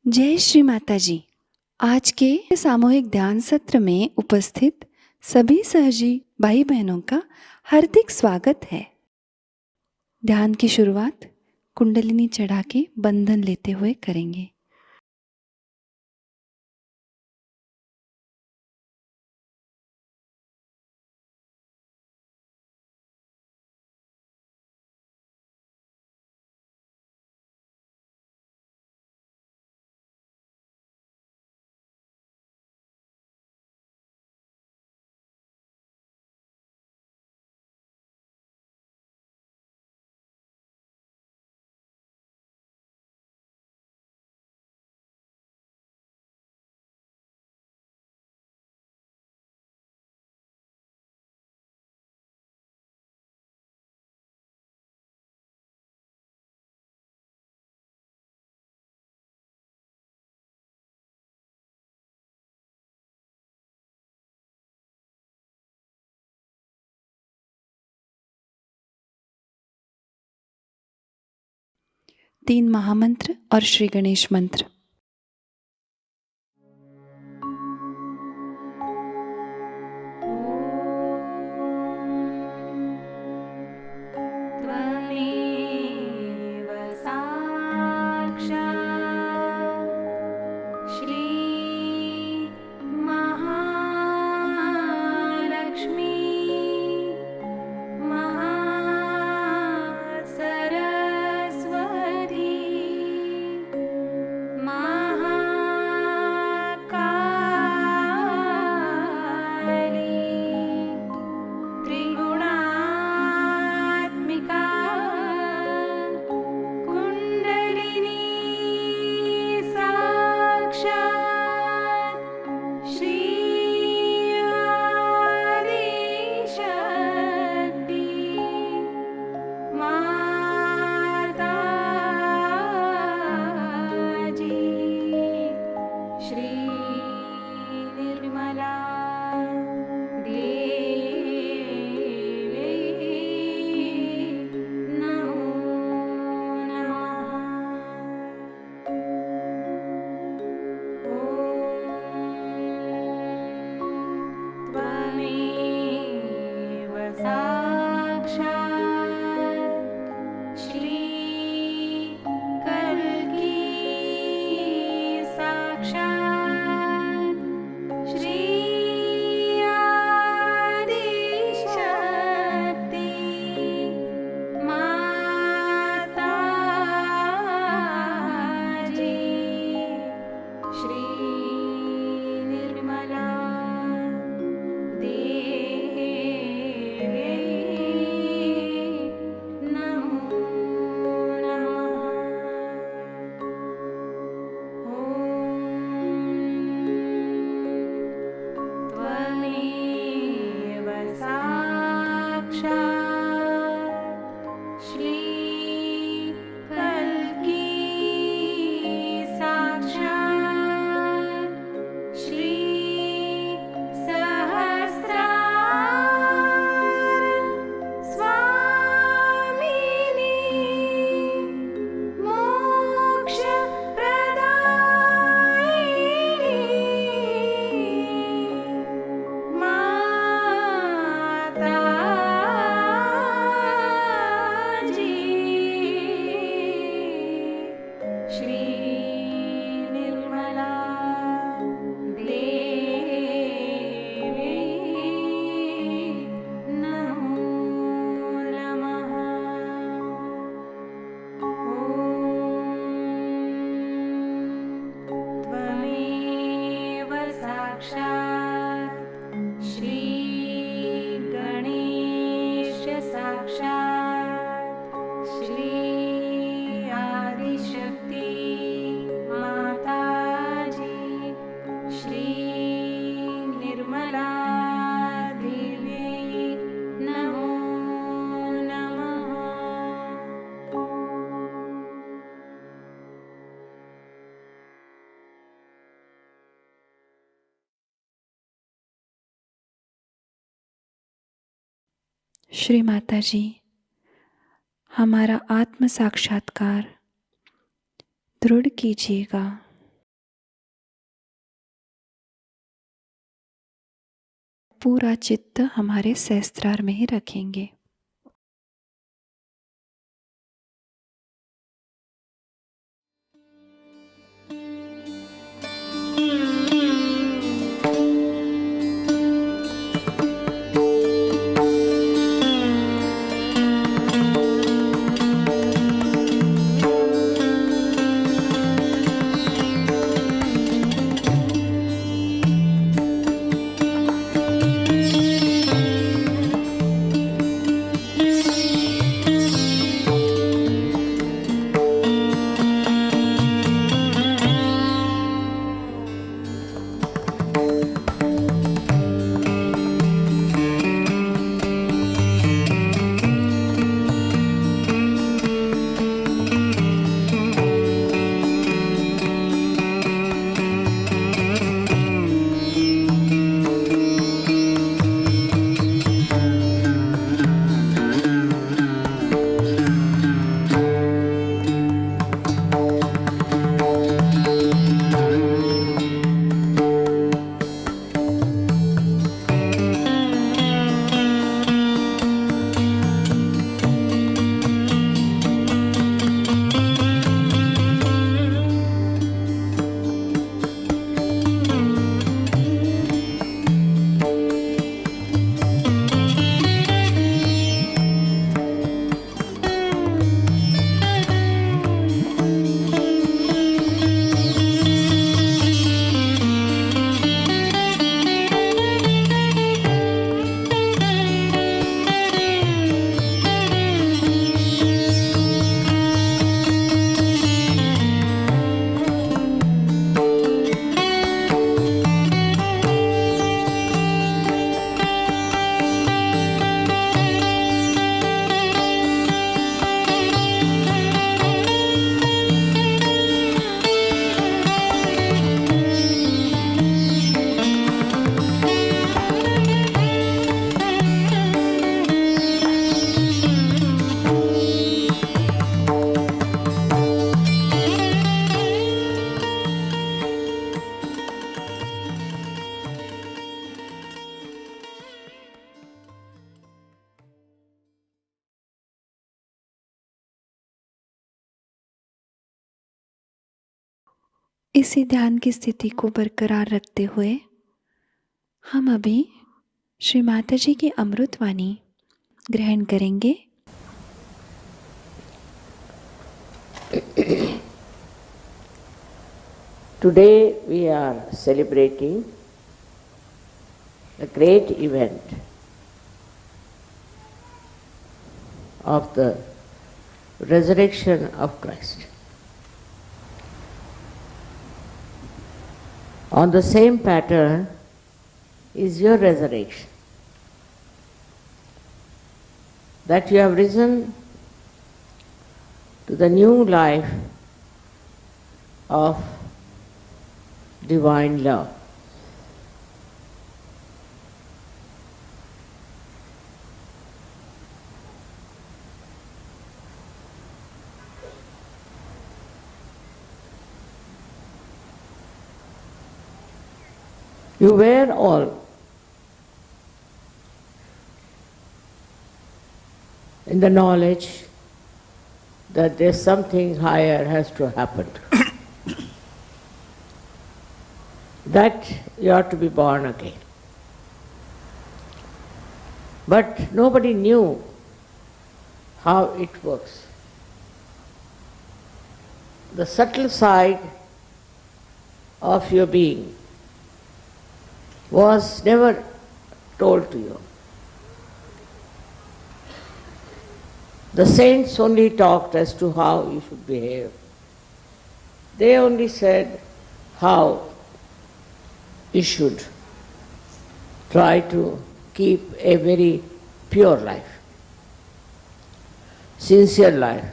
जय श्री माताजी। आज के सामूहिक ध्यान सत्र में उपस्थित सभी सहजी भाई बहनों का हार्दिक स्वागत है। ध्यान की शुरुआत कुंडलिनी चढ़ा के बंधन लेते हुए करेंगे। तीन महामंत्र और श्री गणेश मंत्र। श्री माताजी, हमारा आत्म साक्षात्कार दृढ़ कीजिएगा। पूरा चित्त हमारे सहस्त्रार में ही रखेंगे। इसी ध्यान की स्थिति को बरकरार रखते हुए हम अभी श्री माताजी की अमृत वाणी ग्रहण करेंगे। Today we are celebrating a great event of the resurrection of Christ. On the same pattern is your resurrection. That you have risen to the new life of divine love. You were all in the knowledge that there's something higher has to happen. That you are to be born again. But nobody knew how it works. The subtle side of your being was never told to you. The saints only talked as to how you should behave. They only said how you should try to keep a very pure life, sincere life.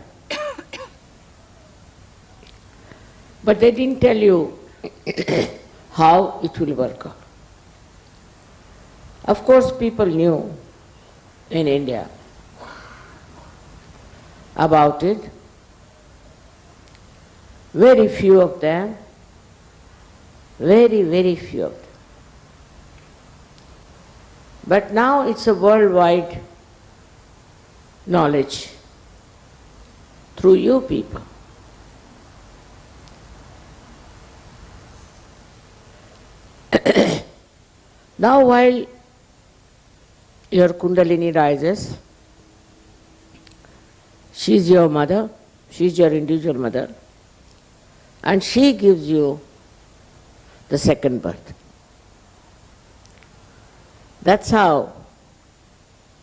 But they didn't tell you how it will work out. Of course, people knew in India about it. Very few of them, very few of them. But now it's a worldwide knowledge through you people. Now while your Kundalini rises, she is your mother, she is your individual mother, and she gives you the second birth. That's how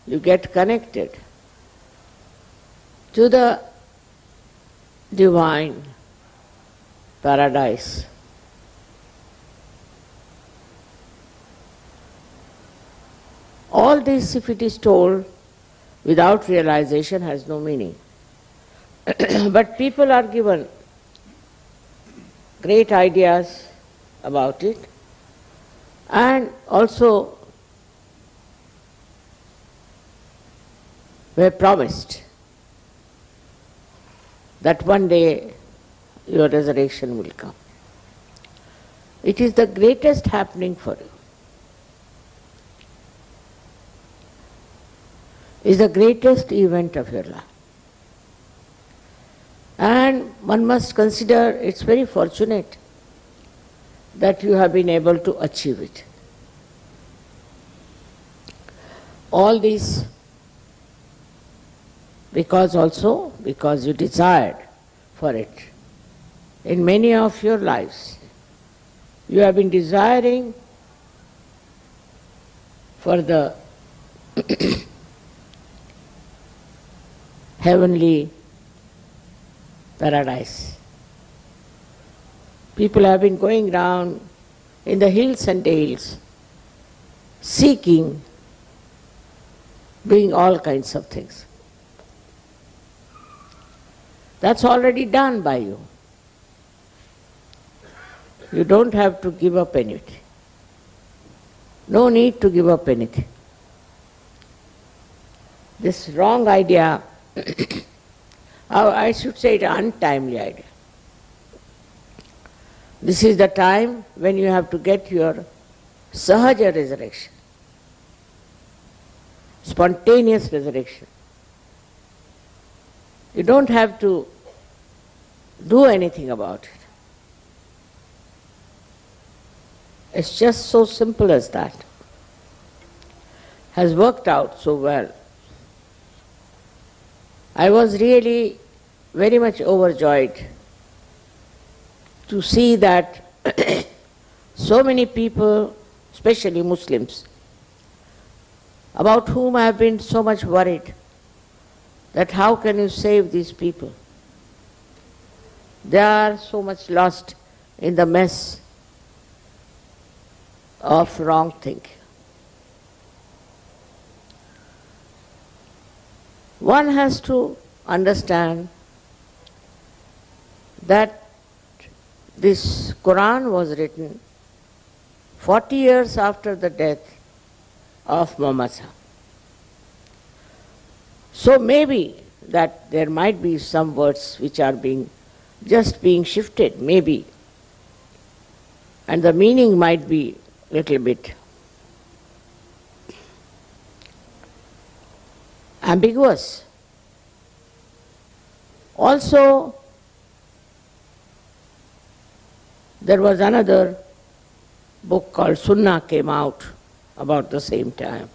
you get connected to the divine paradise. All this, if it is told without realization, has no meaning. But people are given great ideas about it, and also were promised that one day your resurrection will come. It is the greatest happening for you. Is the greatest event of your life. And one must consider it's very fortunate that you have been able to achieve it. All this because you desired for it. In many of your lives, you have been desiring for the heavenly paradise. People have been going round in the hills and dales, seeking, doing all kinds of things. That's already done by you. You don't have to give up anything. No need to give up anything. This wrong idea, I should say it untimely idea. This is the time when you have to get your Sahaja resurrection, spontaneous resurrection. You don't have to do anything about it. It's just so simple as that. Has worked out so well. I was really very much overjoyed to see that so many people, especially Muslims, about whom I have been so much worried, that how can you save these people? They are so much lost in the mess of wrong thinking. One has to understand that this Quran was written 40 years after the death of Muhammad. So maybe that there might be some words which are being shifted, maybe, and the meaning might be little bit ambiguous. Also, there was another book called Sunnah came out about the same time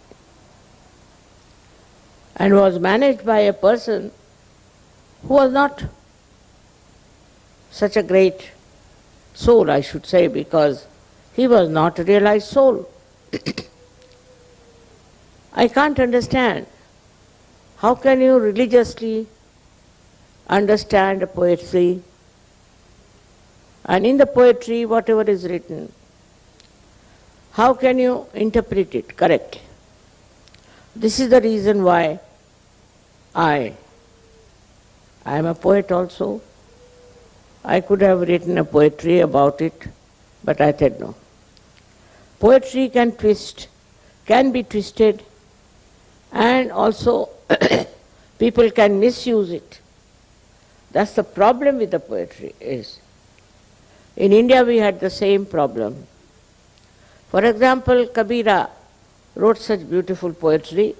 and was managed by a person who was not such a great soul, I should say, because he was not a realized soul. I can't understand. How can you religiously understand a poetry, and in the poetry, whatever is written, how can you interpret it correctly? This is the reason why I am a poet also. I could have written a poetry about it, but I said no. Poetry can be twisted And also people can misuse it. That's the problem with the poetry is. In India we had the same problem. For example, Kabira wrote such beautiful poetry,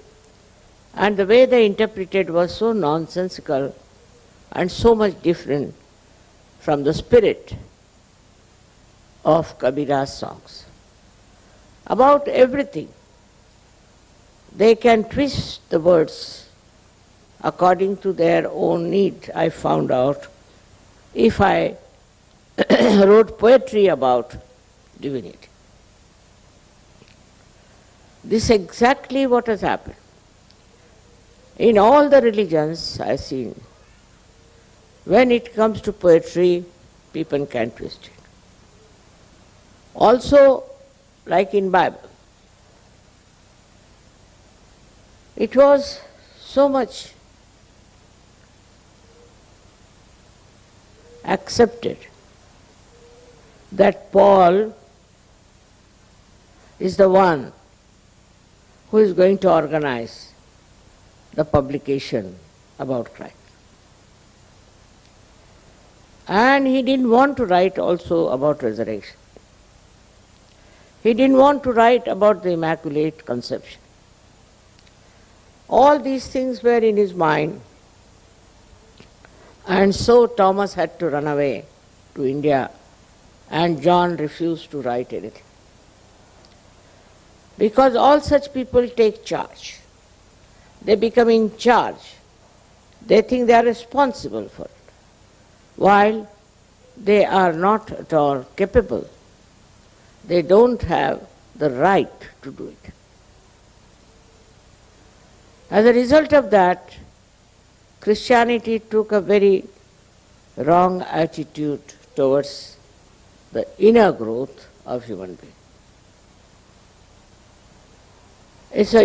and the way they interpreted was so nonsensical and so much different from the spirit of Kabira's songs. About everything, they can twist the words according to their own need. I found out if I wrote poetry about divinity. This is exactly what has happened. In all the religions I've seen, when it comes to poetry, people can twist it. Also, like in Bible, it was so much accepted that Paul is the one who is going to organize the publication about Christ. And he didn't want to write also about resurrection. He didn't want to write about the Immaculate Conception. All these things were in his mind, and so Thomas had to run away to India, and John refused to write anything. Because all such people take charge. They become in charge. They think they are responsible for it, while they are not at all capable. They don't have the right to do it. As a result of that, Christianity took a very wrong attitude towards the inner growth of human being.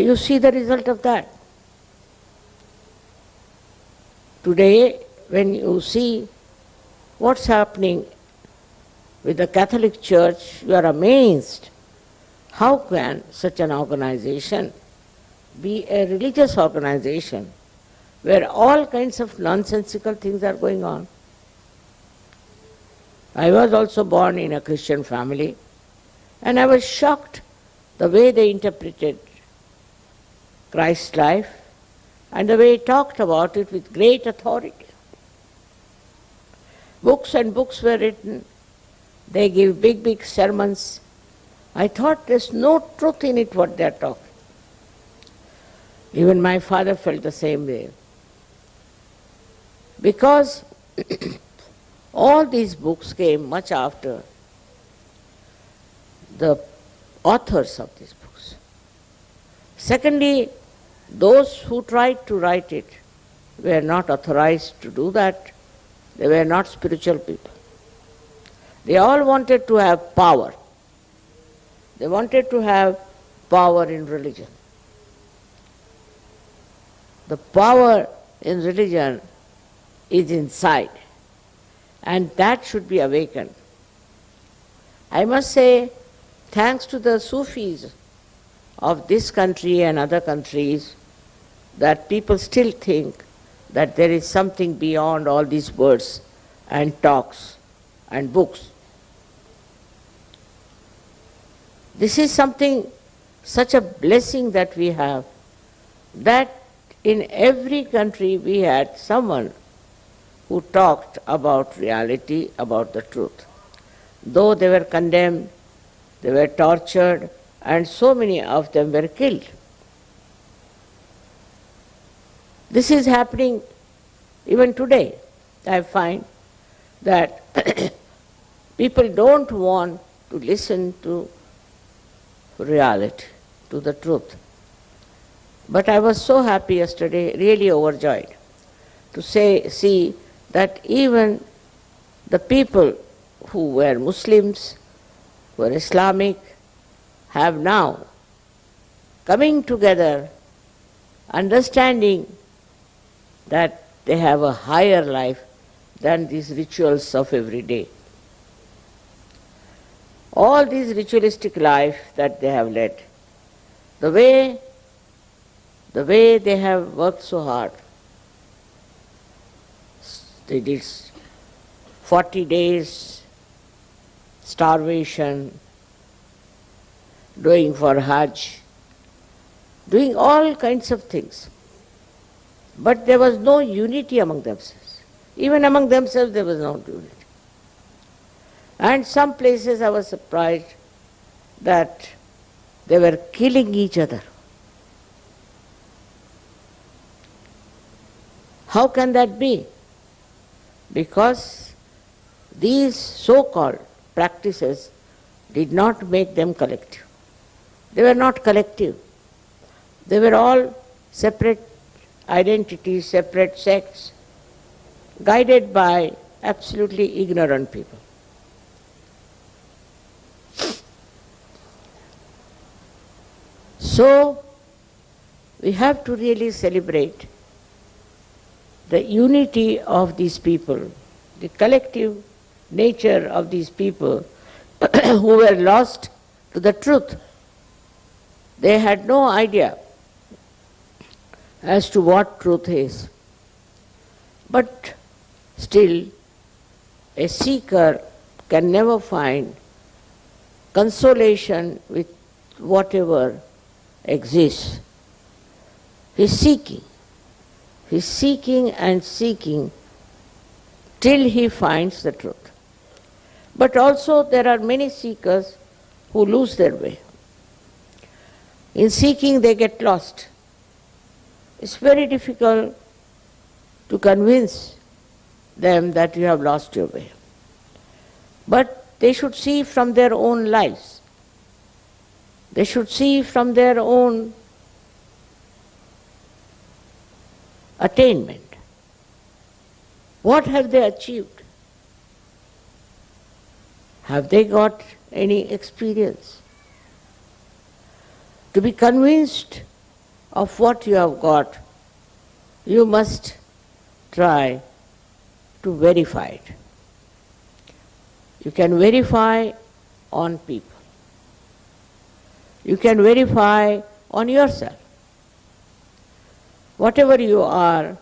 You see the result of that. Today, when you see what's happening with the Catholic Church, you are amazed. How can such an organization be a religious organization where all kinds of nonsensical things are going on? I was also born in a Christian family, and I was shocked the way they interpreted Christ's life and the way he talked about it with great authority. Books and books were written. They give big, big sermons. I thought there's no truth in it what they're talking. Even my father felt the same way. Because all these books came much after the authors of these books. Secondly, those who tried to write it were not authorized to do that. They were not spiritual people. They all wanted to have power. They wanted to have power in religion. The power in religion is inside, and that should be awakened. I must say, thanks to the Sufis of this country and other countries, that people still think that there is something beyond all these words and talks and books. This is something, such a blessing that we have, that in every country we had someone who talked about reality, about the truth. Though they were condemned, they were tortured, and so many of them were killed. This is happening even today. I find that people don't want to listen to reality, to the truth. But I was so happy yesterday, really overjoyed, to see that even the people who were Muslims, who were Islamic, have now coming together, understanding that they have a higher life than these rituals of every day. All this ritualistic life that they have led, the way the way they have worked so hard. They did 40 days starvation, doing for Hajj, doing all kinds of things. But there was no unity among themselves. Even among themselves there was no unity. And some places I was surprised that they were killing each other. How can that be? Because these so-called practices did not make them collective. They were not collective. They were all separate identities, separate sects, guided by absolutely ignorant people. So, we have to really celebrate the unity of these people, the collective nature of these people who were lost to the truth. They had no idea as to what truth is. But still, a seeker can never find consolation with whatever exists. He's seeking. He's seeking and seeking till he finds the truth. But also there are many seekers who lose their way. In seeking they get lost. It's very difficult to convince them that you have lost your way. But they should see from their own lives. They should see from their own attainment. What have they achieved? Have they got any experience? To be convinced of what you have got, you must try to verify it. You can verify on people. You can verify on yourself. Whatever you are,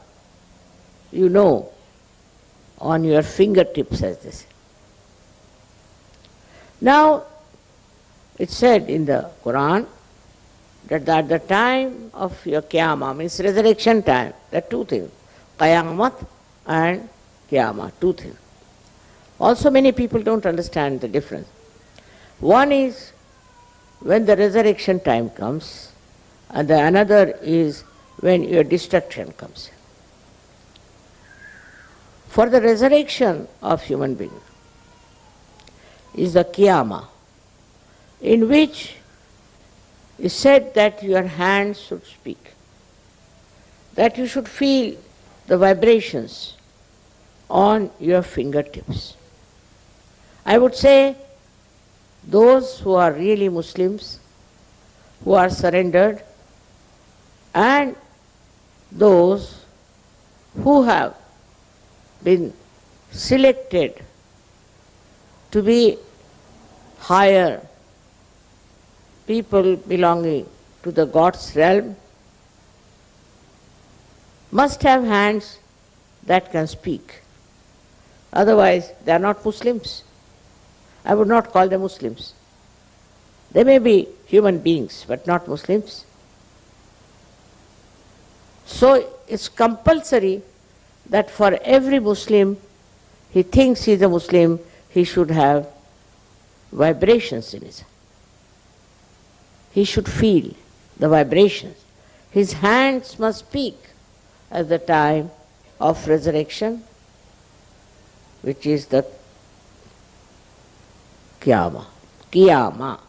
you know on your fingertips, as they say. Now, it's said in the Quran that at the time of your Qiyamah, means resurrection time, there are two things, Qayamat and Qiyamah, two things. Also many people don't understand the difference. One is when the resurrection time comes, and the another is when your destruction comes. For the resurrection of human beings is the Qiyamah, in which is said that your hands should speak, that you should feel the vibrations on your fingertips. I would say those who are really Muslims, who are surrendered, and those who have been selected to be higher people belonging to the God's realm must have hands that can speak. Otherwise, they are not Muslims. I would not call them Muslims. They may be human beings, but not Muslims. So it's compulsory that for every Muslim, he thinks he is a Muslim, he should have vibrations in his hand. He should feel the vibrations. His hands must speak at the time of resurrection, which is the Qiyamah. Qiyamah,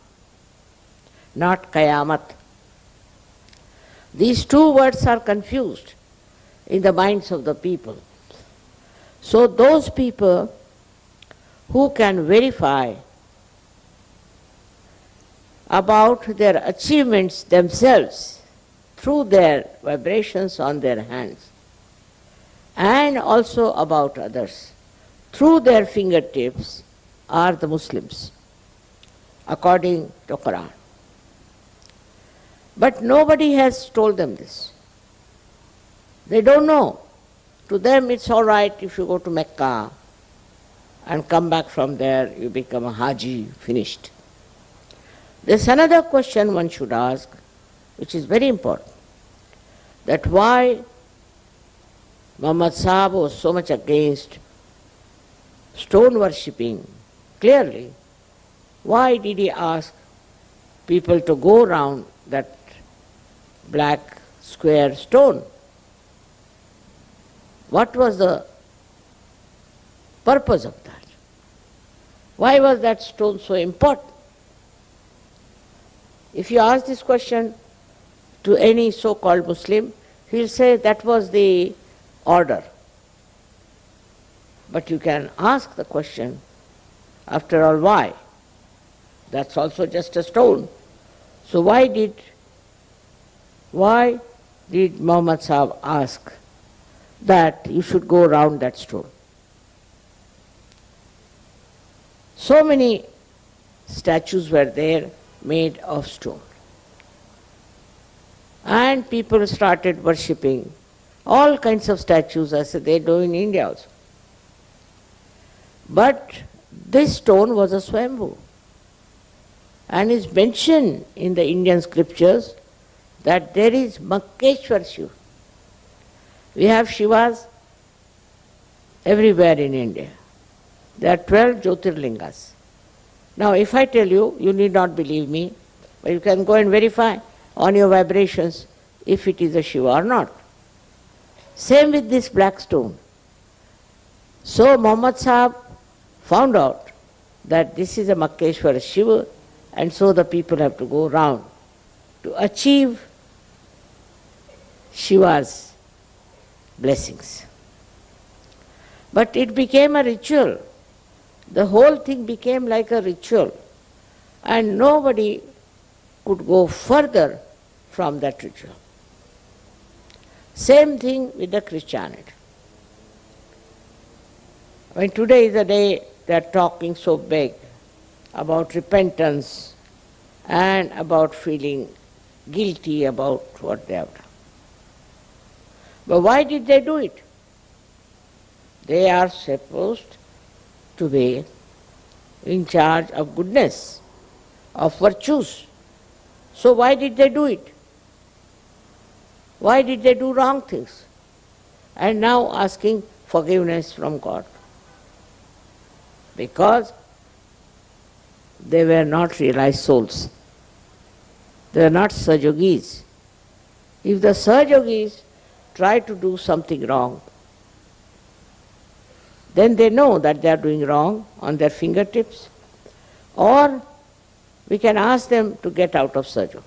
not Qayamat. These two words are confused in the minds of the people. So those people who can verify about their achievements themselves through their vibrations on their hands, and also about others through their fingertips, are the Muslims, according to Quran. But nobody has told them this. They don't know. To them it's all right if you go to Mecca and come back from there, you become a Haji, finished. There's another question one should ask, which is very important, that why Muhammad Sahib was so much against stone worshipping. Clearly, why did he ask people to go around that black square stone? What was the purpose of that? Why was that stone so important? If you ask this question to any so-called Muslim, he'll say that was the order. But you can ask the question, after all, why? That's also just a stone. So why did Muhammad Sahib ask that you should go around that stone? So many statues were there made of stone. And people started worshipping all kinds of statues, as they do in India also. But this stone was a Swambhu. And is mentioned in the Indian scriptures that there is Makkeshwar Shiva. We have Shivas everywhere in India. There are 12 Jyotirlingas. Now if I tell you, you need not believe me, but you can go and verify on your vibrations if it is a Shiva or not. Same with this black stone. So Muhammad Sahib found out that this is a Makkeshwar Shiva, and so the people have to go round to achieve Shiva's blessings. But it became a ritual. The whole thing became like a ritual, and nobody could go further from that ritual. Same thing with the Christianity. I mean, today is the day they are talking so big about repentance and about feeling guilty about what they have done. But why did they do it? They are supposed to be in charge of goodness, of virtues. So why did they do it? Why did they do wrong things? And now asking forgiveness from God. Because they were not realized souls. They were not Sahajogis. If the Sahajogis try to do something wrong, then they know that they are doing wrong on their fingertips, or we can ask them to get out of Sahaja.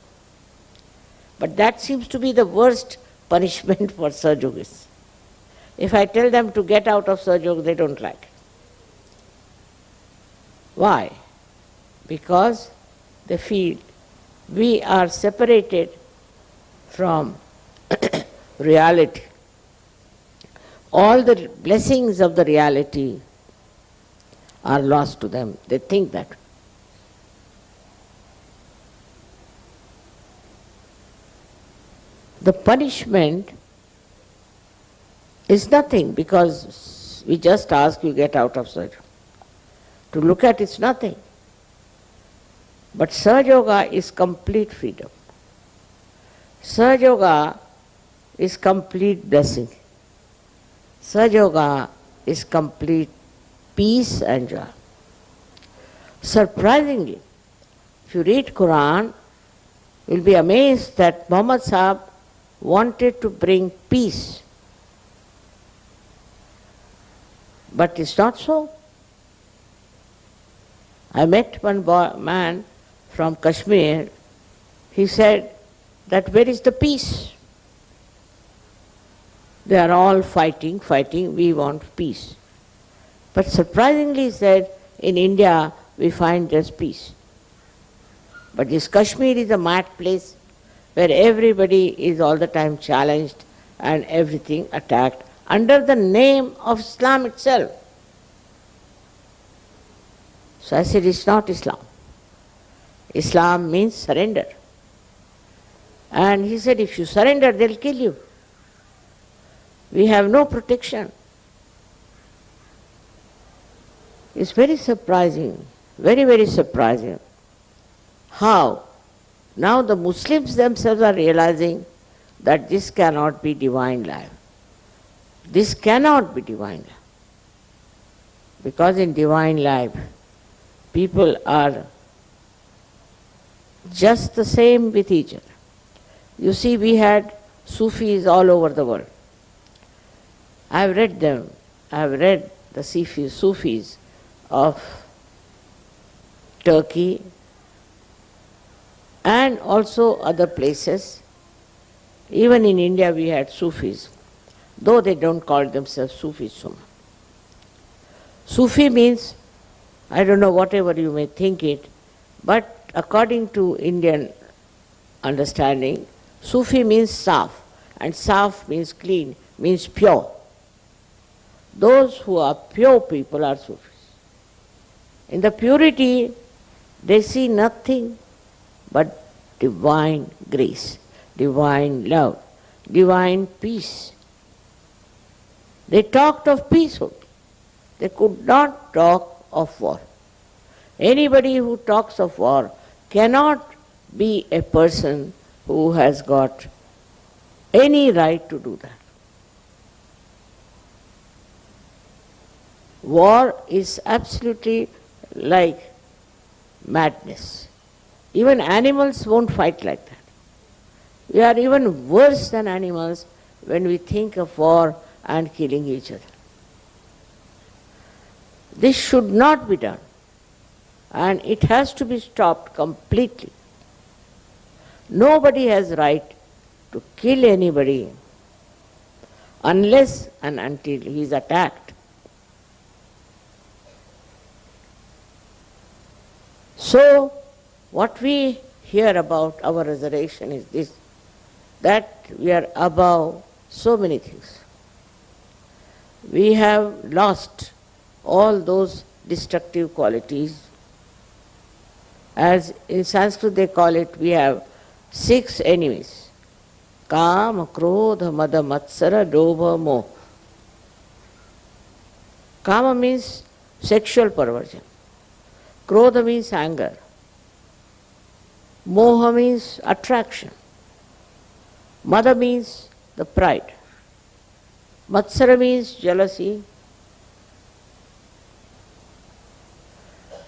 But that seems to be the worst punishment for Sahajogis. If I tell them to get out of Sahaja, they don't like it. Why? Because they feel we are separated from reality. All the blessings of the reality are lost to them. They think that. The punishment is nothing, because we just ask you get out of Sahaja. To look at it's nothing. But Sahaja is complete freedom. Sahaja is complete blessing. Sahaja is complete peace and joy. Surprisingly, if you read Quran, you'll be amazed that Muhammad Sahib wanted to bring peace. But it's not so. I met one man from Kashmir. He said that where is the peace? They are all fighting, we want peace. But surprisingly he said, in India we find there's peace. But this Kashmir is a mad place where everybody is all the time challenged and everything attacked under the name of Islam itself. So I said, it's not Islam. Islam means surrender. And he said, if you surrender, they'll kill you. We have no protection. It's very surprising, very, very surprising how now the Muslims themselves are realizing that this cannot be divine life. This cannot be divine life. Because in divine life, people are just the same with each other. You see, we had Sufis all over the world. I've read them. I've read the Sufis of Turkey and also other places. Even in India we had Sufis, though they don't call themselves Sufis so much. Sufi means, I don't know, whatever you may think it, but according to Indian understanding, Sufi means saf, and saf means clean, means pure. Those who are pure people are Sufis. In the purity, they see nothing but divine grace, divine love, divine peace. They talked of peace only. They could not talk of war. Anybody who talks of war cannot be a person who has got any right to do that. War is absolutely like madness. Even animals won't fight like that. We are even worse than animals when we think of war and killing each other. This should not be done, and it has to be stopped completely. Nobody has right to kill anybody unless and until he is attacked. So, what we hear about our resurrection is this, that we are above so many things. We have lost all those destructive qualities. As in Sanskrit they call it, we have 6 enemies. Kama, Krodha, Mada, Matsara, Dobha, Moha. Kama means sexual perversion. Krodha means anger. Moha means attraction. Mada means the pride. Matsara means jealousy.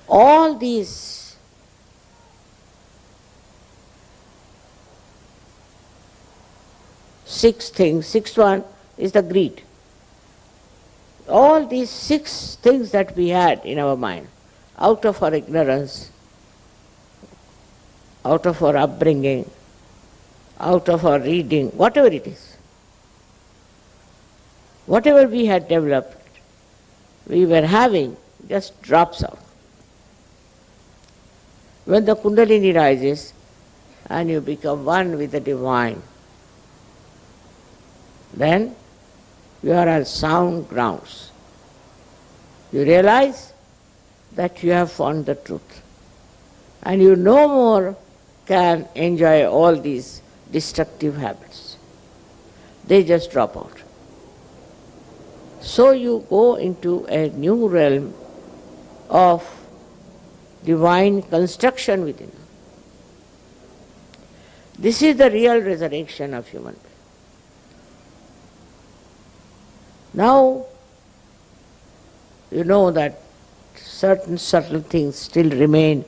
All these six things, sixth one is the greed. All these 6 things that we had in our mind, out of our ignorance, out of our upbringing, out of our reading, whatever it is, whatever we had developed, we were having, just drops out. When the Kundalini rises and you become one with the divine, then you are on sound grounds. You realize that you have found the truth, and you no more can enjoy all these destructive habits. They just drop out. So you go into a new realm of divine construction within you. This is the real resurrection of human being. Now, you know that certain subtle things still remain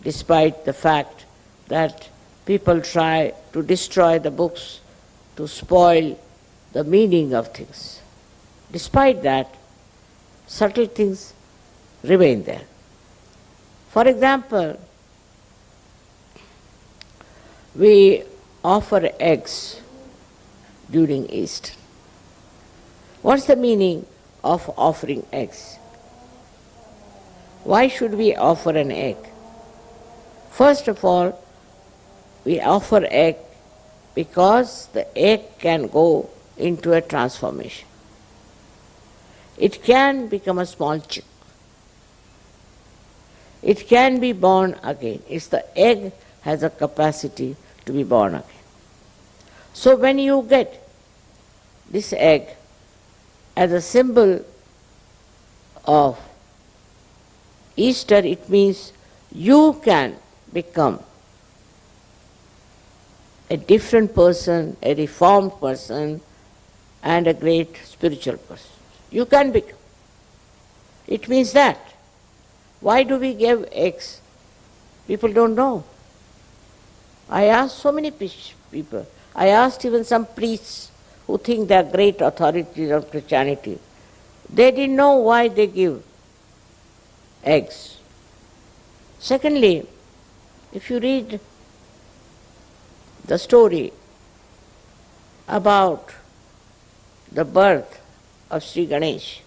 despite the fact that people try to destroy the books, to spoil the meaning of things. Despite that, subtle things remain there. For example, we offer eggs during Easter. What's the meaning of offering eggs? Why should we offer an egg? First of all, we offer egg because the egg can go into a transformation. It can become a small chick. It can be born again. It's the egg has a capacity to be born again. So when you get this egg as a symbol of Easter, it means you can become a different person, a reformed person, and a great spiritual person. You can become. It means that. Why do we give eggs? People don't know. I asked so many people. I asked even some priests who think they are great authorities of Christianity. They didn't know why they give eggs. Secondly, if you read the story about the birth of Sri Ganesh,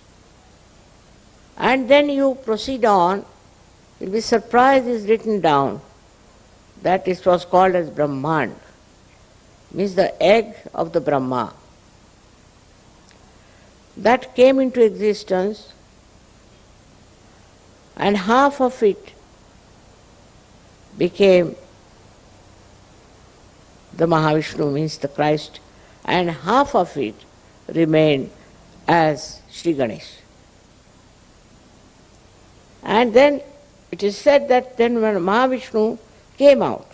and then you proceed on, you'll be surprised is written down that it was called as Brahmand, means the egg of the Brahma. That came into existence, and half of it became the Mahavishnu, means the Christ, and half of it remained as Sri Ganesh. And then it is said that then when Mahavishnu came out,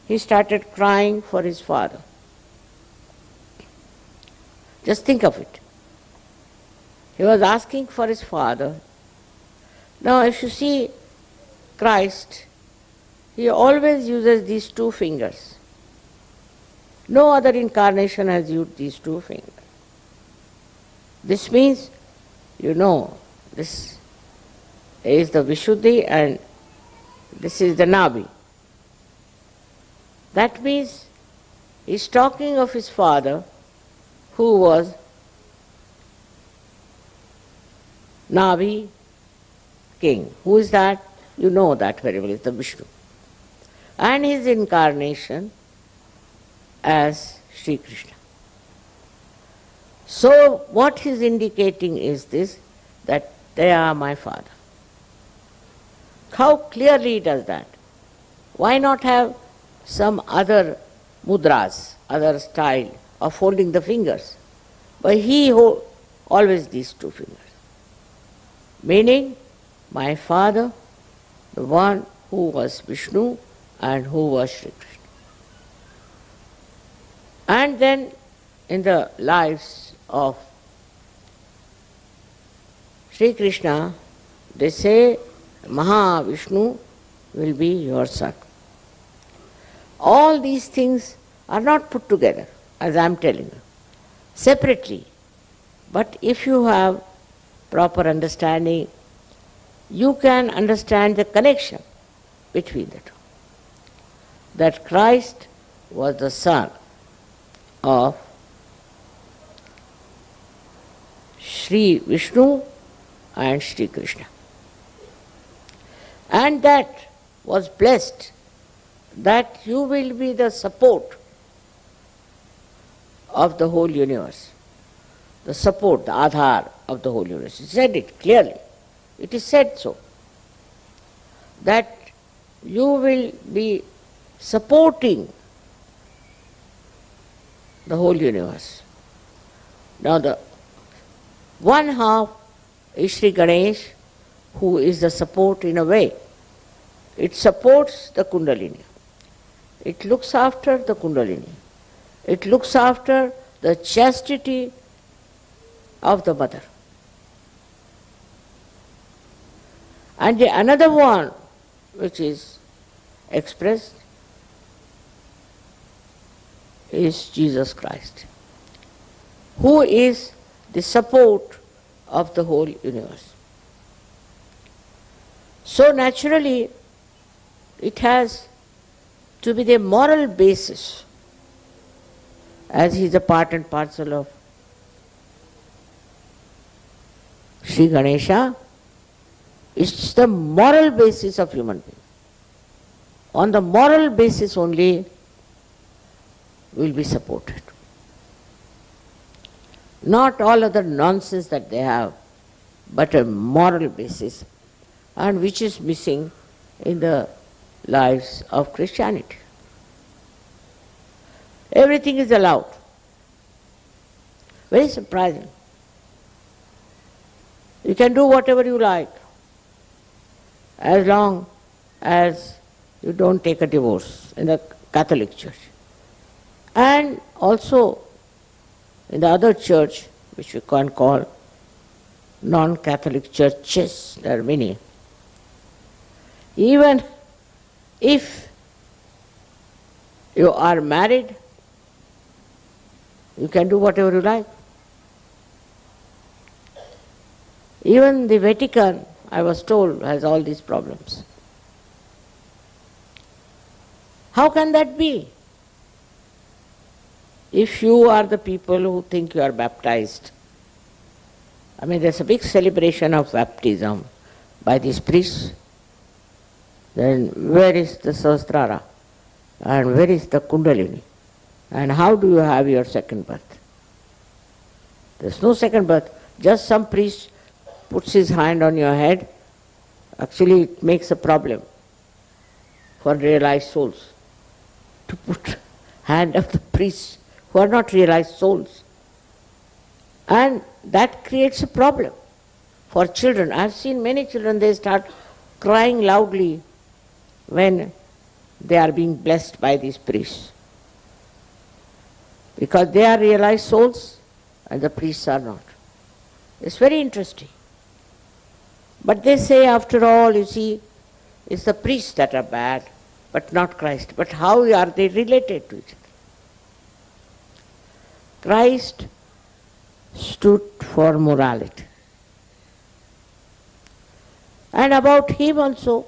he started crying for his father. Just think of it. He was asking for his father. Now if you see Christ, he always uses these two fingers. No other incarnation has used these two fingers. This means, this is the Vishuddhi and this is the Nabi. That means he's talking of his father who was Nabi king. Who is that? You know that very well, it's the Vishnu. And his incarnation as Sri Krishna. So what he's indicating is this, that they are my father. How clearly he does that? Why not have some other mudras, other style of holding the fingers? But he holds always these two fingers. Meaning, my father, the one who was Vishnu and who was Sri Krishna. And then in the lives of Sri Krishna, they say Mahavishnu will be your son. All these things are not put together, as I am telling you, separately. But if you have proper understanding, you can understand the connection between the two. That Christ was the son of Sri Vishnu and Sri Krishna. And that was blessed, that you will be the support of the whole universe. The support, the Aadhar of the whole universe. He said it clearly. It is said so. That you will be supporting the whole universe. Now the one half is Sri Ganesh, who is the support in a way. It supports the Kundalini. It looks after the Kundalini. It looks after the chastity of the mother. And the another one which is expressed is Jesus Christ, who is the support of the whole universe. So naturally, it has to be the moral basis, as he is a part and parcel of Sri Ganesha. It's the moral basis of human being. On the moral basis only will be supported. Not all other nonsense that they have, but a moral basis, and which is missing in the lives of Christianity. Everything is allowed. Very surprising. You can do whatever you like, as long as you don't take a divorce in the Catholic Church. And also in the other church, which we can call non-Catholic churches, there are many. Even if you are married, you can do whatever you like. Even the Vatican, I was told, has all these problems. How can that be? If you are the people who think you are baptized, I mean, there's a big celebration of baptism by these priests. Then where is the Sahasrara? And where is the Kundalini? And how do you have your second birth? There's no second birth. Just some priest puts his hand on your head. Actually, it makes a problem for realized souls to put hand of the priests who are not realized souls. And that creates a problem for children. I've seen many children, they start crying loudly when they are being blessed by these priests. Because they are realized souls and the priests are not. It's very interesting. But they say, after all, you see, it's the priests that are bad, but not Christ. But how are they related to each other? Christ stood for morality. And about him also,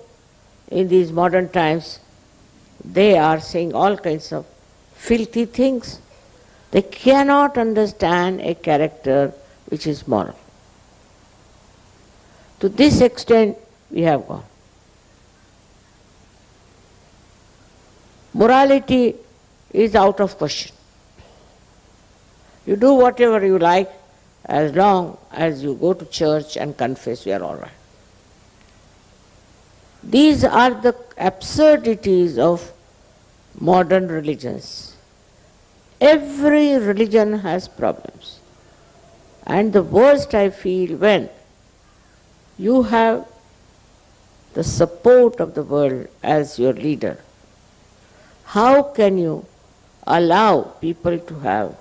in these modern times, they are saying all kinds of filthy things. They cannot understand a character which is moral. To this extent, we have gone. Morality is out of question. You do whatever you like, as long as you go to church and confess, you are all right. These are the absurdities of modern religions. Every religion has problems. And the worst I feel when you have the support of the world as your leader. How can you allow people to have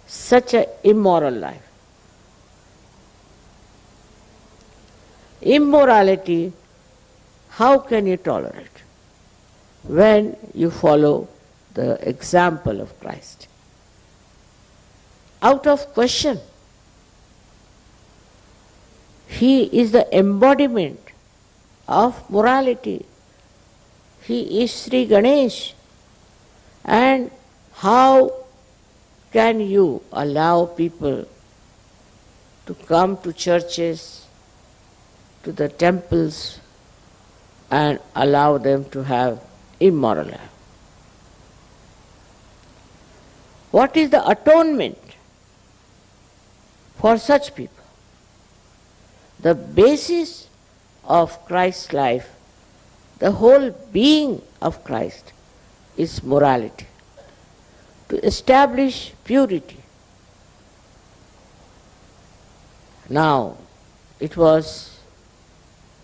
such an immoral life? Immorality, how can you tolerate when you follow the example of Christ? Out of question. He is the embodiment of morality. He is Sri Ganesh. And how can you allow people to come to churches, to the temples, and allow them to have immoral life? What is the atonement for such people? The basis of Christ's life, the whole being of Christ, is morality. To establish purity. Now, it was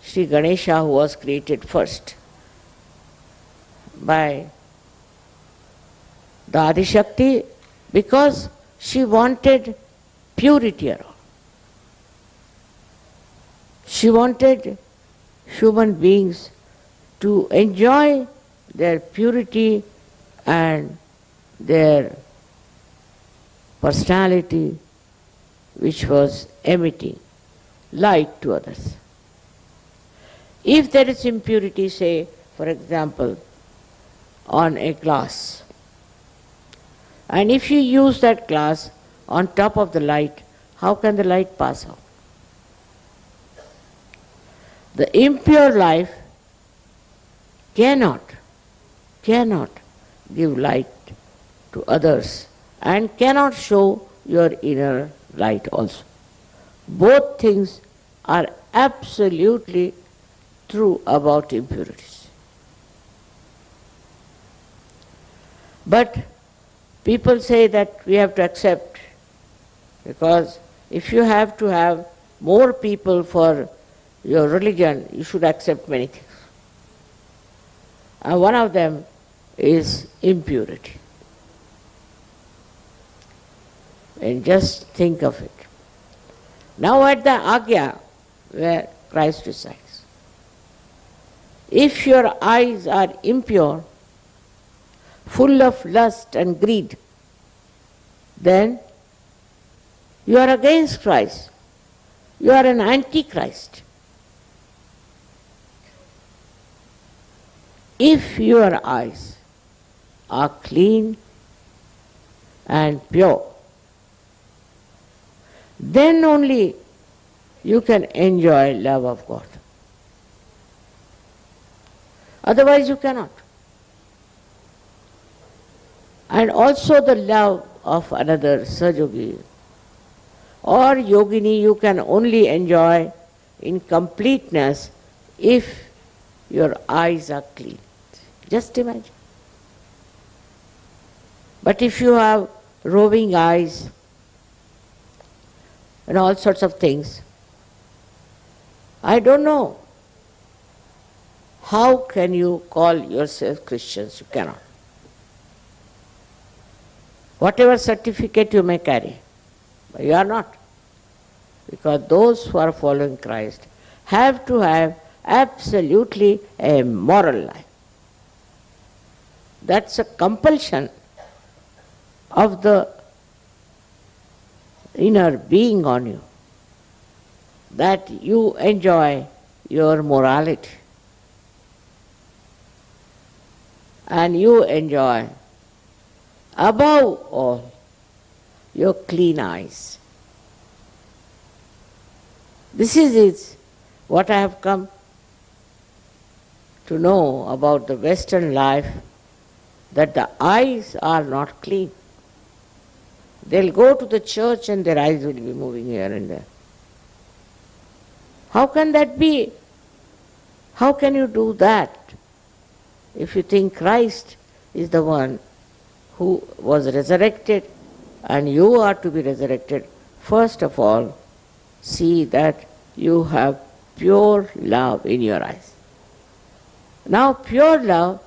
Sri Ganesha who was created first by the Adishakti because she wanted purity around. She wanted human beings to enjoy their purity and their personality, which was emitting light to others. If there is impurity, say, for example, on a glass, and if you use that glass on top of the light, how can the light pass out? The impure life cannot give light to others and cannot show your inner light also. Both things are absolutely true about impurities. But people say that we have to accept, because if you have to have more people for your religion, you should accept many things. And one of them is impurity. And just think of it. Now at the Agya, where Christ resides, if your eyes are impure, full of lust and greed, then you are against Christ. You are an antichrist. If your eyes are clean and pure, then only you can enjoy love of God. Otherwise you cannot. And also the love of another Sahajayogi or Yogini you can only enjoy in completeness if your eyes are clean. Just imagine. But if you have roving eyes and all sorts of things, I don't know, how can you call yourself Christians? You cannot. Whatever certificate you may carry, but you are not. Because those who are following Christ have to have absolutely a moral life. That's a compulsion of the inner being on you, that you enjoy your morality and you enjoy above all your clean eyes. This is it, what I have come to know about the Western life, that the eyes are not clean. They'll go to the church and their eyes will be moving here and there. How can that be? How can you do that if you think Christ is the one who was resurrected and you are to be resurrected? First of all, see that you have pure love in your eyes. Now, pure love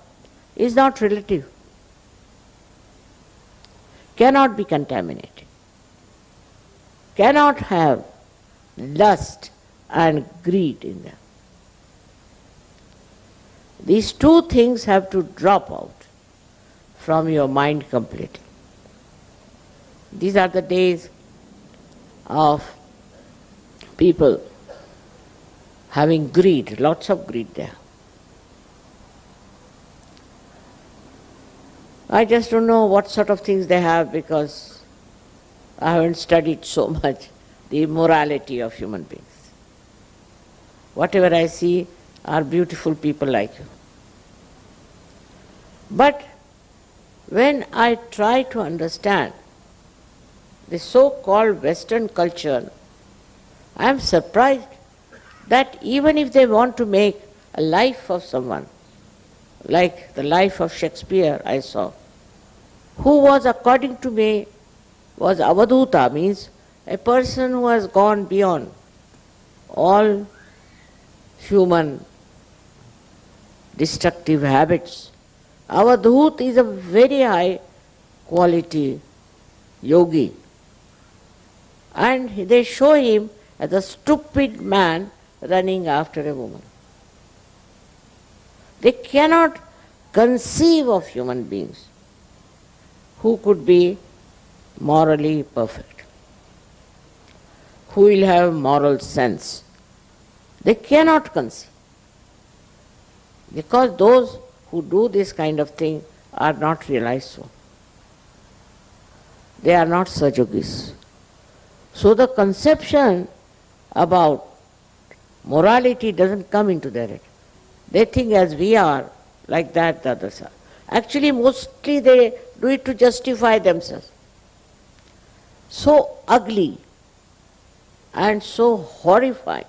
is not relative, cannot be contaminated, cannot have lust and greed in them. These two things have to drop out from your mind completely. These are the days of people having greed, lots of greed there. I just don't know what sort of things they have, because I haven't studied so much the morality of human beings. Whatever I see are beautiful people like you. But when I try to understand the so-called Western culture, I am surprised that even if they want to make a life of someone, like the life of Shakespeare I saw, who was, according to me, was avadhuta, means a person who has gone beyond all human destructive habits. Avadhut is a very high quality yogi. And they show him as a stupid man running after a woman. They cannot conceive of human beings who could be morally perfect, who will have moral sense. They cannot conceive. Because those who do this kind of thing are not realized so. They are not Sahajogis. So the conception about morality doesn't come into their head. They think as we are, like that the others are. Actually, mostly they do it to justify themselves. So ugly and so horrifying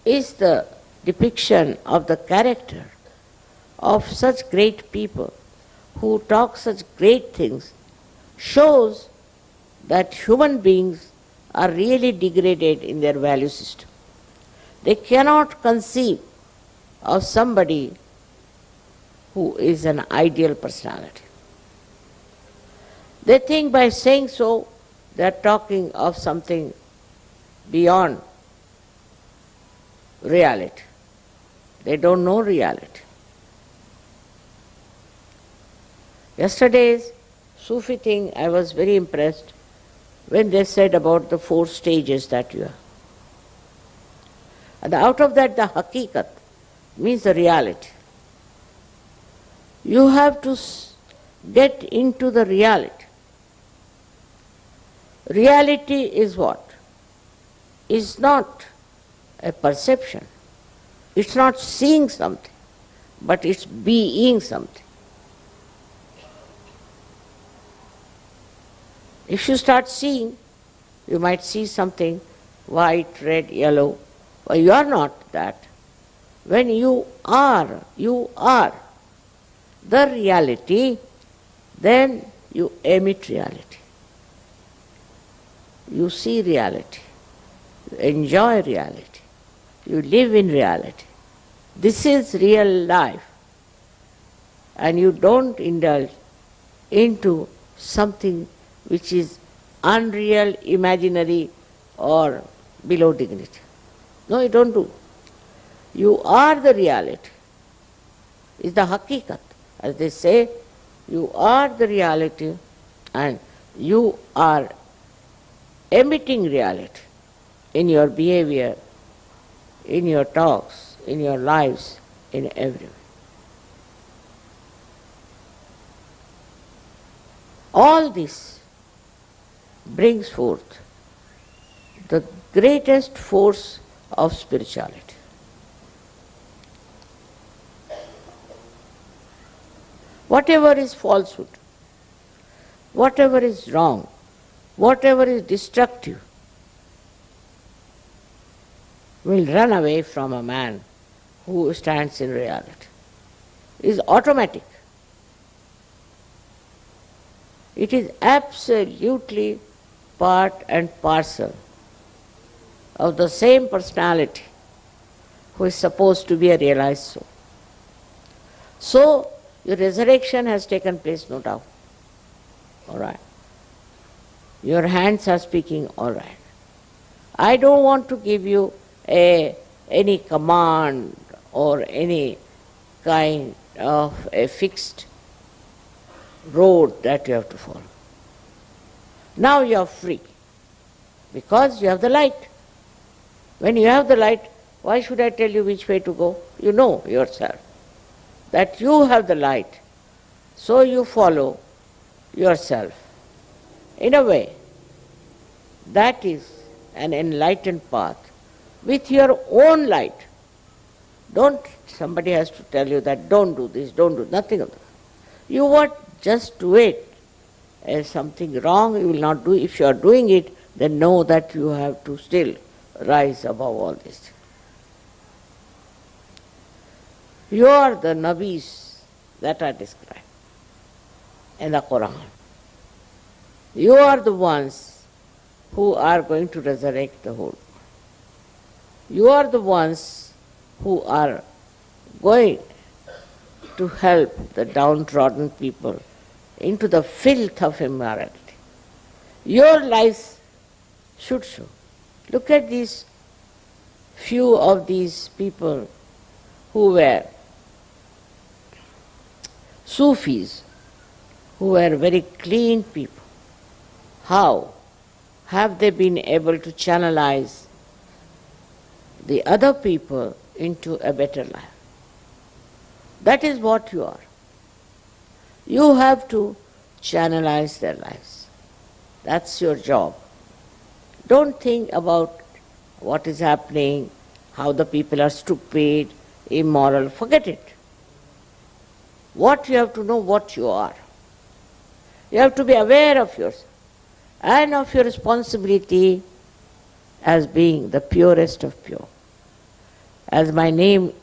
is the depiction of the character of such great people who talks such great things shows that human beings are really degraded in their value system. They cannot conceive of somebody who is an ideal personality. They think by saying so, they are talking of something beyond reality. They don't know reality. Yesterday's Sufi thing, I was very impressed when they said about the 4 stages that you have. And out of that, the hakikat means the reality. You have to get into the reality. Reality is what? Is not a perception. It's not seeing something, but it's being something. If you start seeing, you might see something white, red, yellow. Well, you are not that. When you are the reality, then you emit reality. You see reality. You enjoy reality. You live in reality. This is real life. And you don't indulge into something which is unreal, imaginary, or below dignity. No, you don't do. You are the reality. It's the hakikat. As they say, you are the reality and you are emitting reality in your behavior, in your talks, in your lives, in everywhere. All this brings forth the greatest force of spirituality. Whatever is falsehood, whatever is wrong, whatever is destructive will run away from a man who stands in reality. It is automatic. It is absolutely part and parcel of the same personality who is supposed to be a realized soul. So, your resurrection has taken place, no doubt. All right. Your hands are speaking, all right. I don't want to give you any command or any kind of a fixed road that you have to follow. Now you are free because you have the light. When you have the light, why should I tell you which way to go? You know yourself that you have the light, so you follow yourself. In a way, that is an enlightened path with your own light. Somebody has to tell you that don't do this, don't do nothing of that. You what? Just do it. As something wrong you will not do. If you are doing it, then know that you have to still rise above all this. You are the Nabis that are described in the Quran. You are the ones who are going to resurrect the whole. You are the ones who are going to help the downtrodden people into the filth of immorality. Your lives should show. Look at these few of these people who were Sufis, who were very clean people. How have they been able to channelize the other people into a better life? That is what you are. You have to channelize their lives. That's your job. Don't think about what is happening, how the people are stupid, immoral. Forget it. What you have to know, what you are. You have to be aware of yourself and of your responsibility as being the purest of pure. As my name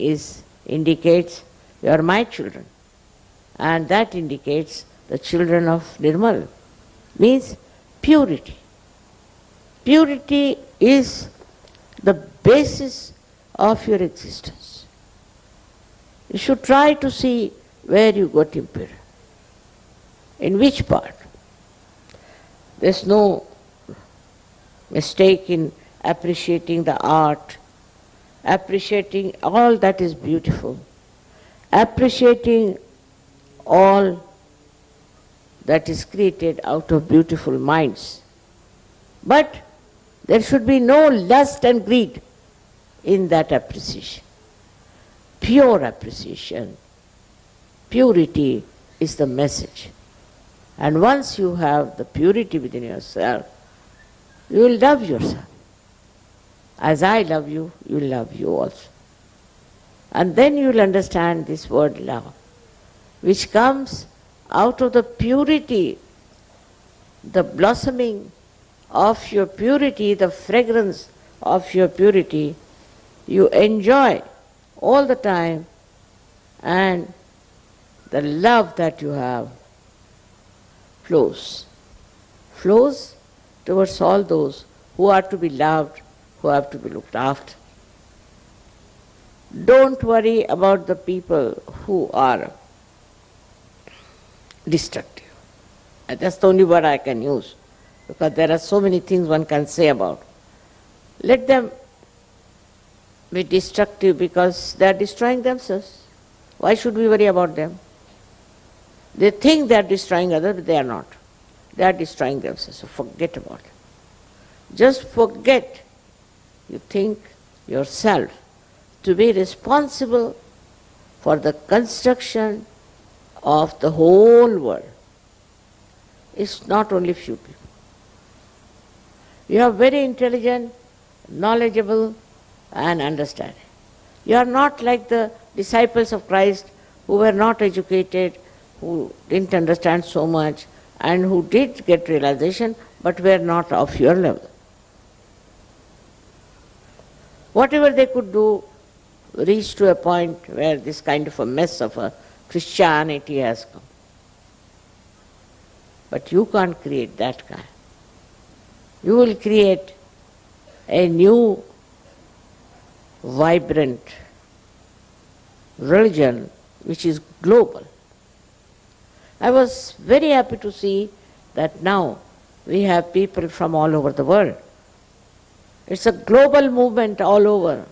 indicates, you are my children. And that indicates the children of Nirmal, means purity. Purity is the basis of your existence. You should try to see where you got impure. In which part? There's no mistake in appreciating the art, appreciating all that is beautiful, appreciating all that is created out of beautiful minds. But there should be no lust and greed in that appreciation. Pure appreciation, purity is the message. And once you have the purity within yourself, you will love yourself. As I love you, you will love you also. And then you will understand this word love, which comes out of the purity, the blossoming of your purity, the fragrance of your purity. You enjoy all the time, and the love that you have flows towards all those who are to be loved, who have to be looked after. Don't worry about the people who are destructive. And that's the only word I can use, because there are so many things one can say about. Let them be destructive because they are destroying themselves. Why should we worry about them? They think they are destroying others, but they are not. They are destroying themselves, so forget about it. Just forget you think yourself to be responsible for the construction of the whole world. It's not only few people. You are very intelligent, knowledgeable, and understanding. You are not like the disciples of Christ who were not educated, who didn't understand so much, and who did get realization but were not of your level. Whatever they could do reached to a point where this kind of a mess of a Christianity has come. But you can't create that kind. You will create a new, vibrant religion which is global. I was very happy to see that now we have people from all over the world. It's a global movement all over.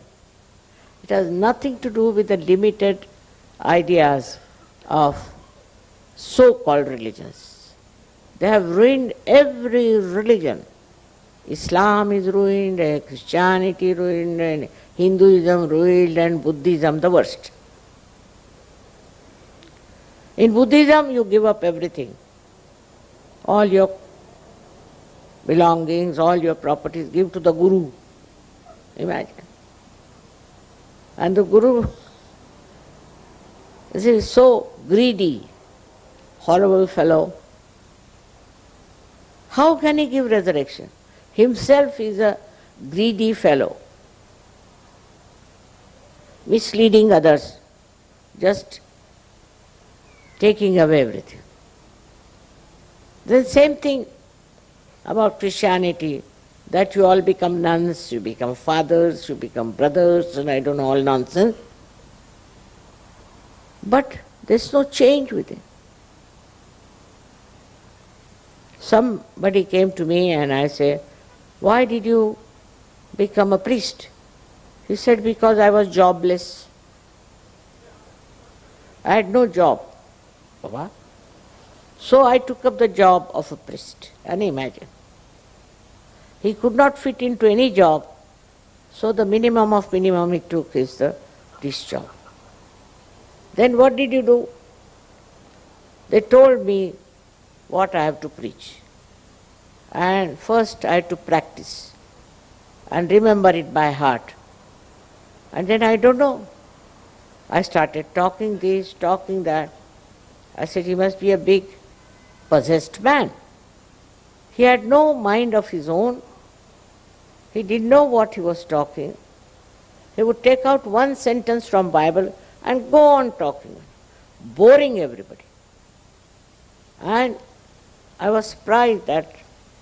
It has nothing to do with the limited ideas of so-called religions. They have ruined every religion. Islam is ruined, Christianity ruined, and Hinduism ruined, and Buddhism the worst. In Buddhism you give up everything. All your belongings, all your properties, give to the Guru. Imagine. And the Guru is so greedy, horrible fellow. How can he give resurrection? Himself is a greedy fellow, misleading others, just taking away everything. The same thing about Christianity, that you all become nuns, you become fathers, you become brothers, and I don't know, all nonsense. But there's no change with it. Somebody came to me and I say, why did you become a priest? He said, because I was jobless. I had no job. Baba. So I took up the job of a priest. And imagine. He could not fit into any job, so the minimum of minimum he took is the priest job. Then what did you do? They told me what I have to preach. And first I had to practice and remember it by heart. And then I don't know. I started talking this, talking that. I said, he must be a big possessed man. He had no mind of his own. He didn't know what he was talking. He would take out one sentence from Bible and go on talking, boring everybody. And I was surprised that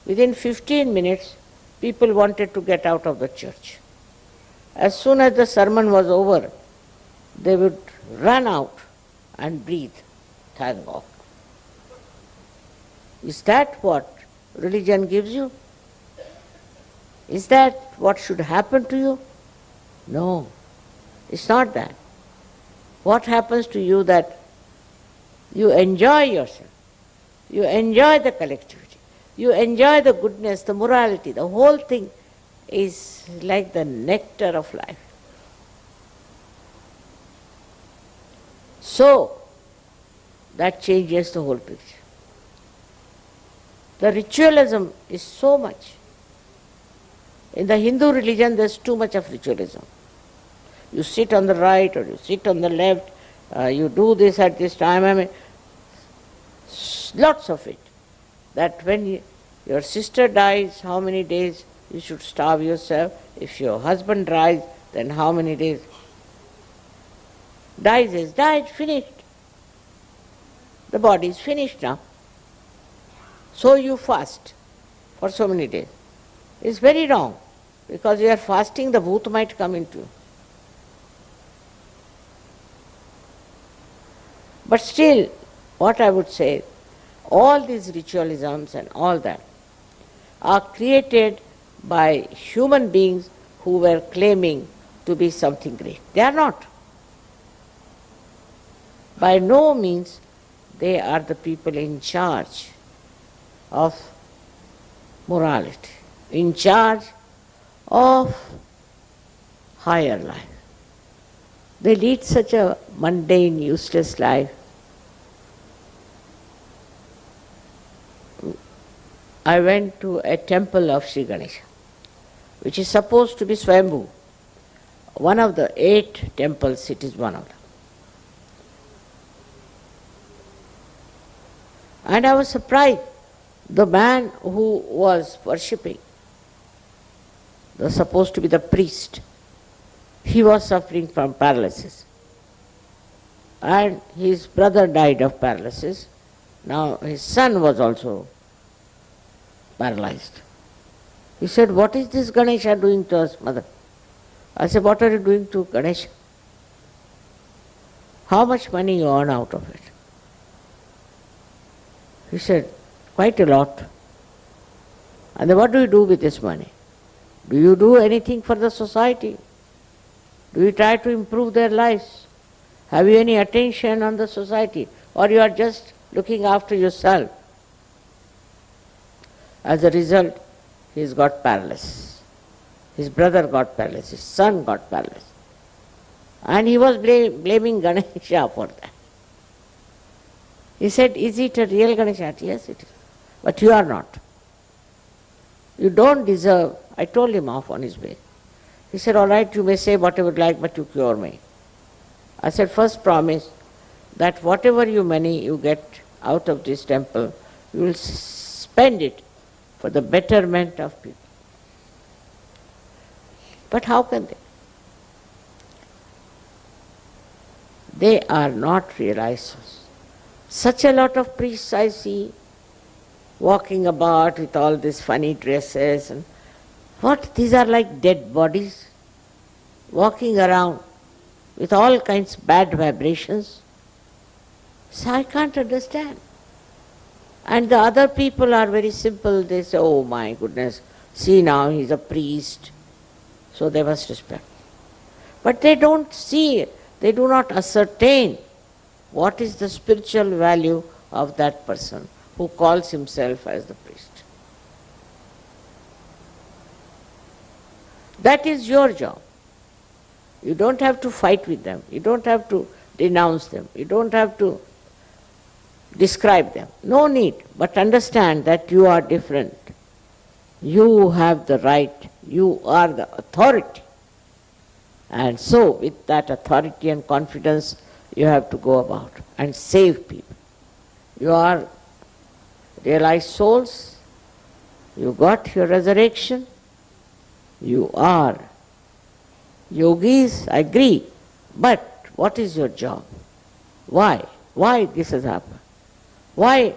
within 15 minutes, people wanted to get out of the church. As soon as the sermon was over, they would run out and breathe. Thank God. Is that what religion gives you? Is that what should happen to you? No, it's not that. What happens to you that you enjoy yourself, you enjoy the collectivity, you enjoy the goodness, the morality, the whole thing is like the nectar of life. So, that changes the whole picture. The ritualism is so much. In the Hindu religion, there's too much of ritualism. You sit on the right or you sit on the left, you do this at this time. I mean, lots of it. That when your sister dies, how many days you should starve yourself. If your husband dies, then how many days? Dies is died, finished. The body is finished now. So you fast for so many days. It's very wrong, because you are fasting, the bhoot might come into you. But still, what I would say, all these ritualisms and all that are created by human beings who were claiming to be something great. They are not. By no means they are the people in charge of morality, in charge of higher life. They lead such a mundane, useless life. I went to a temple of Sri Ganesha, which is supposed to be Swayambhu. One of the 8 temples, it is one of them. And I was surprised. The man who was worshipping, was supposed to be the priest, he was suffering from paralysis. And his brother died of paralysis. Now his son was also paralyzed. He said, "What is this Ganesha doing to us, mother?" I said, "What are you doing to Ganesha? How much money you earn out of it?" He said, "Quite a lot." And then what do you do with this money? Do you do anything for the society? Do you try to improve their lives? Have you any attention on the society? Or you are just looking after yourself? As a result, he's got paralysis. His brother got paralysis, his son got paralysis. And he was blaming Ganesha for that. He said, "Is it a real Ganesha?" "Yes, it is. But you are not. You don't deserve." I told him off on his way. He said, "All right, you may say whatever you like, but you cure me." I said, "First promise that whatever money you get out of this temple, you will spend it for the betterment of people." But how can they? They are not realized. Such a lot of priests I see walking about with all these funny dresses and what? These are like dead bodies walking around with all kinds of bad vibrations. So I can't understand. And the other people are very simple. They say, "Oh my goodness, see now he's a priest, so they must respect." But they don't see, they do not ascertain what is the spiritual value of that person who calls himself as the priest. That is your job. You don't have to fight with them. You don't have to denounce them. You don't have to describe them. No need. But understand that you are different. You have the right. You are the authority. And so, with that authority and confidence, you have to go about and save people. You are realized souls. You got your resurrection. You are yogis, I agree. But what is your job? Why? Why this has happened? Why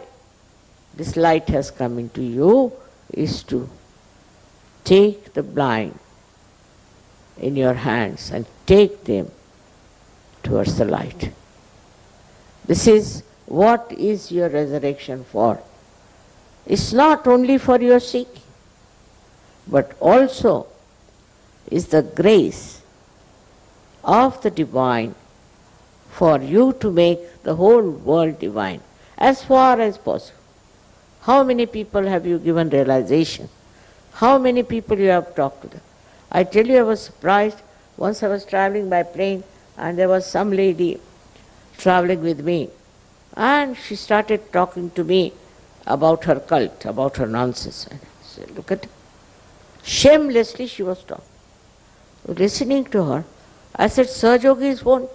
this light has come into you is to take the blind in your hands and take them towards the light. This is what is your resurrection for. It's not only for your seeking, but also is the grace of the divine for you to make the whole world divine as far as possible. How many people have you given realization? How many people you have talked to them? I tell you, I was surprised. Once I was traveling by plane and there was some lady traveling with me, and she started talking to me about her cult, about her nonsense. And I said, look at it. Shamelessly she was talking. Listening to her, I said, Sahajogis won't.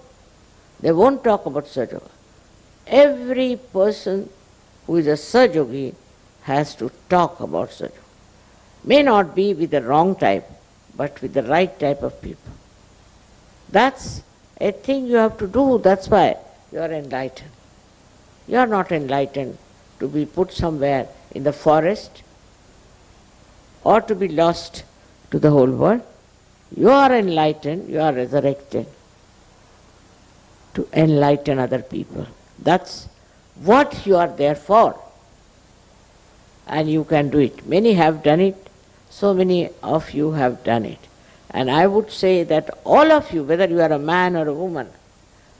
They won't talk about Sahajayoga. Every person who is a Sahajogi has to talk about Sahajayoga. May not be with the wrong type, but with the right type of people. That's a thing you have to do. That's why you are enlightened. You are not enlightened to be put somewhere in the forest or to be lost to the whole world. You are enlightened, you are resurrected to enlighten other people. That's what you are there for. And you can do it. Many have done it. So many of you have done it. And I would say that all of you, whether you are a man or a woman,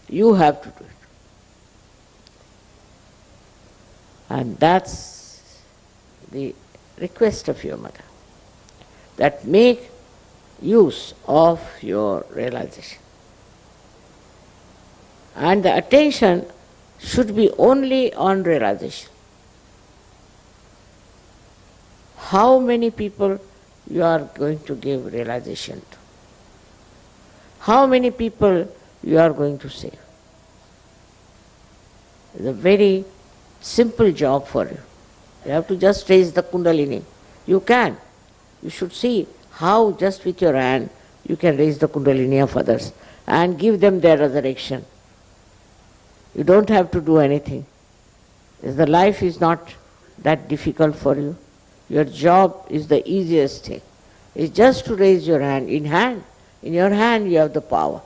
you have to do it. And that's the request of your mother, that make use of your realization. And the attention should be only on realization. How many people you are going to give realization to? How many people you are going to save? It's a very simple job for you. You have to just raise the kundalini. You can. You should see how just with your hand you can raise the kundalini of others and give them their resurrection. You don't have to do anything. The life is not that difficult for you. Your job is the easiest thing. It's just to raise your hand. In your hand you have the power.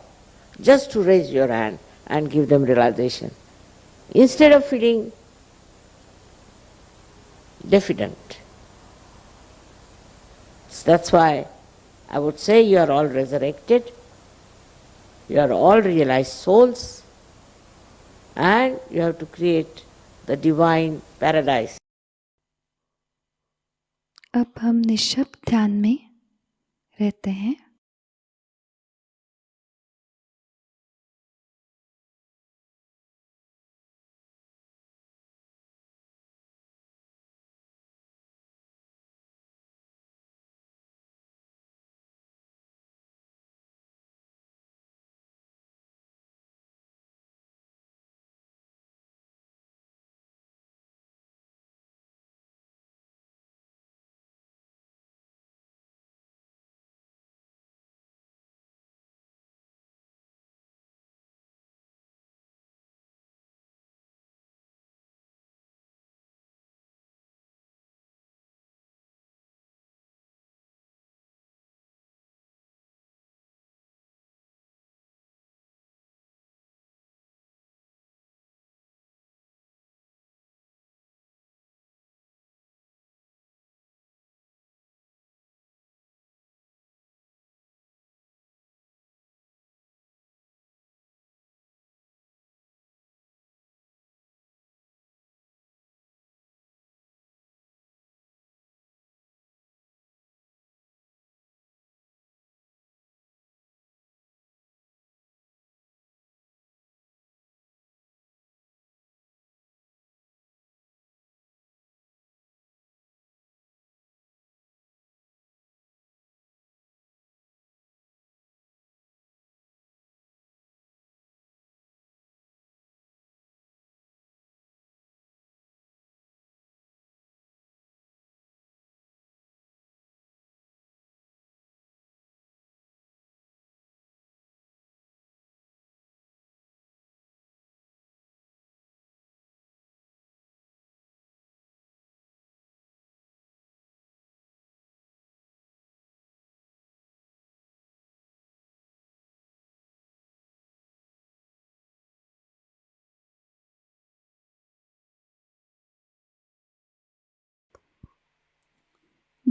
Just to raise your hand and give them realization. Instead of feeling diffident. So that's why I would say you are all resurrected. You are all realized souls. And you have to create the divine paradise. अब हम निःशब्द ध्यान में रहते हैं।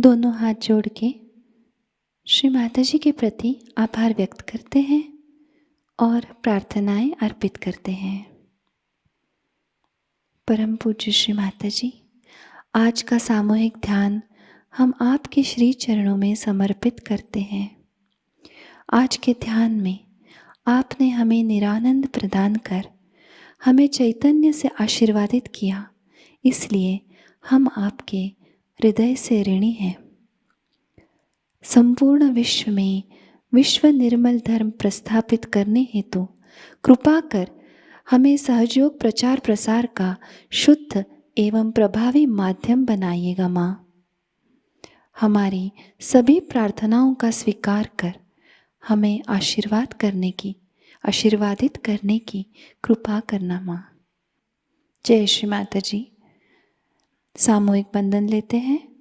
दोनों हाथ जोड़ के श्री माताजी के प्रति आभार व्यक्त करते हैं और प्रार्थनाएं अर्पित करते हैं। परम पूज्य श्री माताजी, आज का सामूहिक ध्यान हम आपके श्री चरणों में समर्पित करते हैं। आज के ध्यान में आपने हमें निरानंद प्रदान कर हमें चैतन्य से आशीर्वादित किया, इसलिए हम आपके हृदय से ऋणी हैं। संपूर्ण विश्व में विश्व निर्मल धर्म प्रस्थापित करने हेतु कृपा कर हमें सहयोग प्रचार प्रसार का शुद्ध एवं प्रभावी माध्यम बनाइएगा माँ। हमारी सभी प्रार्थनाओं का स्वीकार कर हमें आशीर्वादित करने की कृपा करना माँ। जय श्री माताजी। सामूहिक बंधन लेते हैं।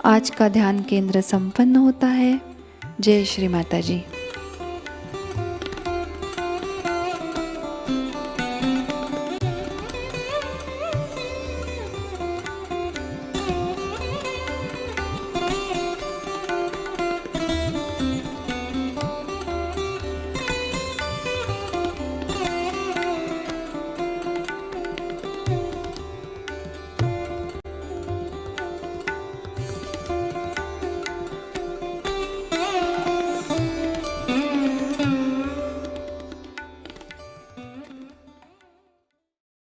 आज का ध्यान केंद्र संपन्न होता है। जय श्री माताजी।